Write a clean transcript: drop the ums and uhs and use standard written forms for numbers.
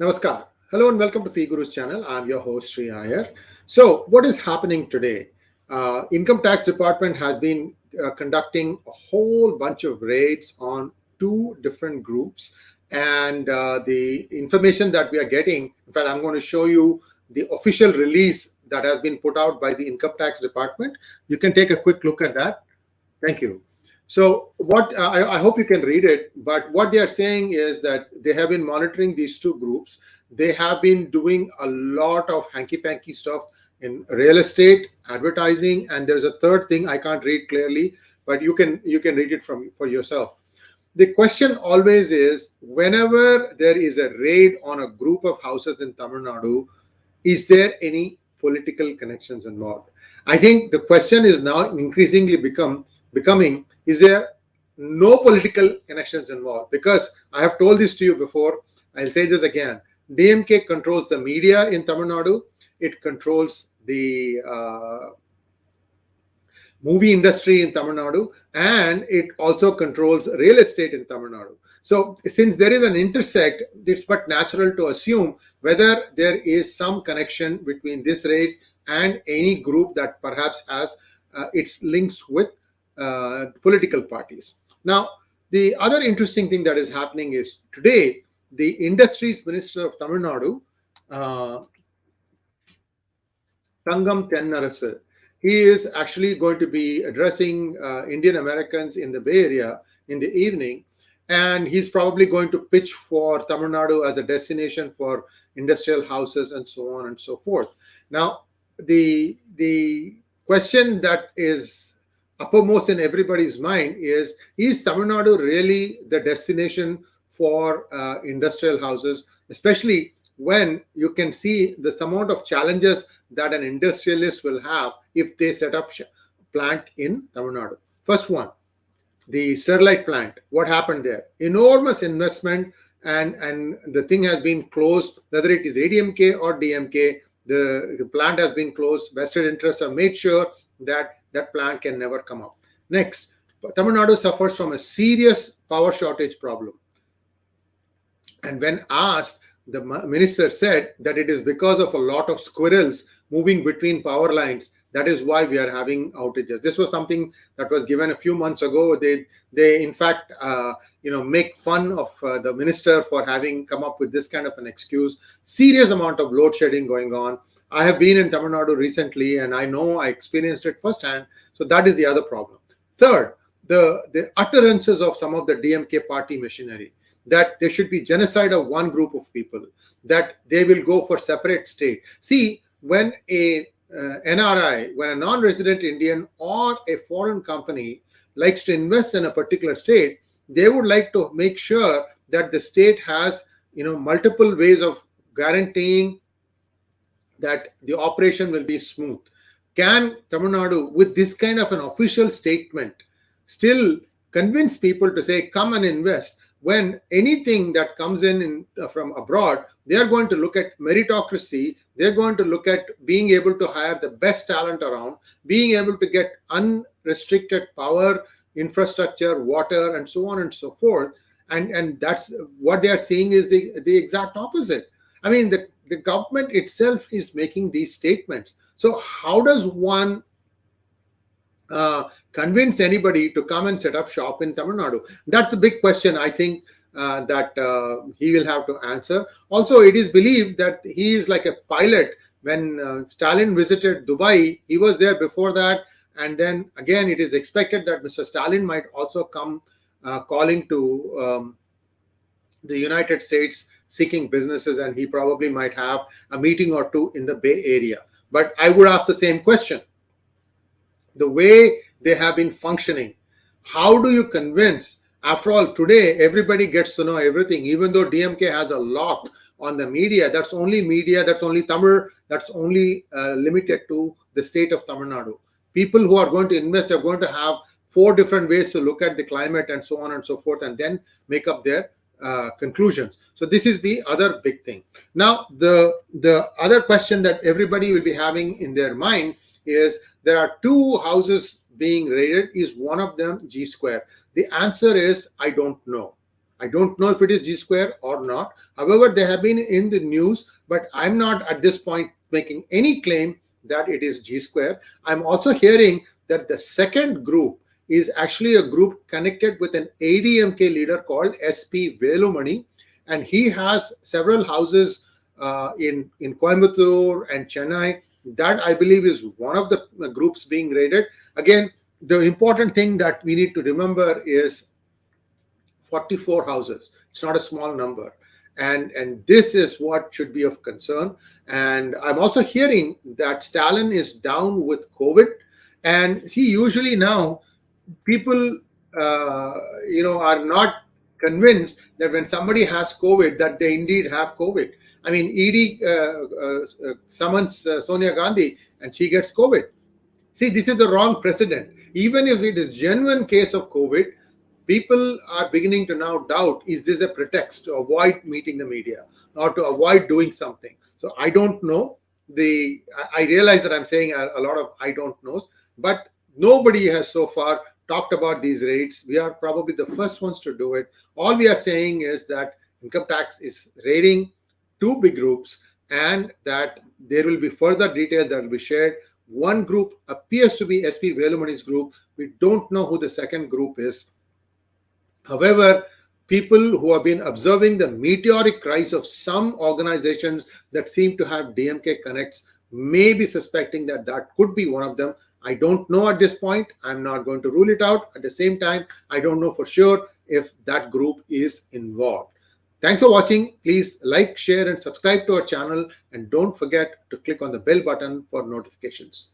Namaskar. Hello and welcome to PGurus channel. I'm your host 𝙒𝙖𝙩𝙤. So, what is happening today? Income Tax Department has been conducting a whole bunch of raids on two different groups, and the information that we are getting. In fact, I'm going to show you the official release that has been put out by the Income Tax Department. You can take a quick look at that. Thank you. So what I hope you can read it, but what they are saying is that they have been monitoring these two groups. They have been doing a lot of hanky-panky stuff in real estate, advertising, and there's a third thing I can't read clearly, but you can read it for yourself. The question always is, whenever there is a raid on a group of houses in Tamil Nadu, is there any political connections involved? I think the question is now increasingly becoming, is there no political connections involved? Because I have told this to you before, I'll say this again. DMK controls the media in Tamil Nadu. It controls the movie industry in Tamil Nadu, and it also controls real estate in Tamil Nadu. So since there is an intersect, it's but natural to assume whether there is some connection between this raids and any group that perhaps has its links with political parties. Now, the other interesting thing that is happening is today, the Industries Minister of Tamil Nadu, Thangam Thennarasu, he is actually going to be addressing Indian Americans in the Bay Area in the evening, and he's probably going to pitch for Tamil Nadu as a destination for industrial houses and so on and so forth. Now, the question that is uppermost in everybody's mind is Tamil Nadu really the destination for industrial houses, especially when you can see the amount of challenges that an industrialist will have if they set up plant in Tamil Nadu. First one, the Sterlite plant. What happened there? Enormous investment, and the thing has been closed, whether it is ADMK or DMK, the plant has been closed. Vested interests have made sure that plant can never come up. Next, Tamil Nadu suffers from a serious power shortage problem. And when asked, the minister said that it is because of a lot of squirrels moving between power lines. That is why we are having outages. This was something that was given a few months ago. They in fact, make fun of the minister for having come up with this kind of an excuse. Serious amount of load shedding going on. I have been in Tamil Nadu recently, and I know I experienced it firsthand. So that is the other problem. Third, the utterances of some of the DMK party machinery, that there should be genocide of one group of people, that they will go for separate state. See, when a NRI, when a non-resident Indian or a foreign company likes to invest in a particular state, they would like to make sure that the state has, multiple ways of guaranteeing that the operation will be smooth. Can Tamil Nadu, with this kind of an official statement, still convince people to say, come and invest, when anything that comes in from abroad, they are going to look at meritocracy, they're going to look at being able to hire the best talent around, being able to get unrestricted power, infrastructure, water, and so on and so forth. And that's what they are seeing is the exact opposite. I mean, the government itself is making these statements. So how does one convince anybody to come and set up shop in Tamil Nadu? That's the big question, I think, that he will have to answer. Also, it is believed that he is like a pilot. When Stalin visited Dubai, he was there before that. And then again, it is expected that Mr. Stalin might also come calling to the United States seeking businesses, and he probably might have a meeting or two in the Bay Area. But I would ask the same question. The way they have been functioning, how do you convince? After all, today everybody gets to know everything, even though DMK has a lock on the media. That's only media, that's only Tamil, that's only limited to the state of Tamil Nadu. People who are going to invest are going to have 4 different ways to look at the climate and so on and so forth, and then make up their conclusions. So this is the other big thing. Now, the other question that everybody will be having in their mind is, there are 2 houses being raided. Is one of them G Square? The answer is, I don't know. I don't know if it is G Square or not. However, they have been in the news, but I'm not at this point making any claim that it is G Square. I'm also hearing that the second group is actually a group connected with an ADMK leader called SP Velumani, and he has several houses in Coimbatore and Chennai. That, I believe, is one of the groups being raided. Again, the important thing that we need to remember is 44 houses. It's not a small number. And this is what should be of concern. And I'm also hearing that Stalin is down with COVID. And see, usually now people, are not convinced that when somebody has COVID, that they indeed have COVID. I mean, ED summons Sonia Gandhi and she gets COVID. See, this is the wrong precedent. Even if it is genuine case of COVID, people are beginning to now doubt, is this a pretext to avoid meeting the media or to avoid doing something? So I don't know. I realize that I'm saying a lot of I don't knows, but nobody has so far talked about these rates. We are probably the first ones to do it. All we are saying is that income tax is raiding two big groups and that there will be further details that will be shared. One group appears to be SP Velumani's group. We don't know who the second group is. However, people who have been observing the meteoric rise of some organizations that seem to have DMK connects may be suspecting that that could be one of them. I don't know at this point. I'm not going to rule it out. At the same time, I don't know for sure if that group is involved. Thanks for watching. Please like, share, and subscribe to our channel. And don't forget to click on the bell button for notifications.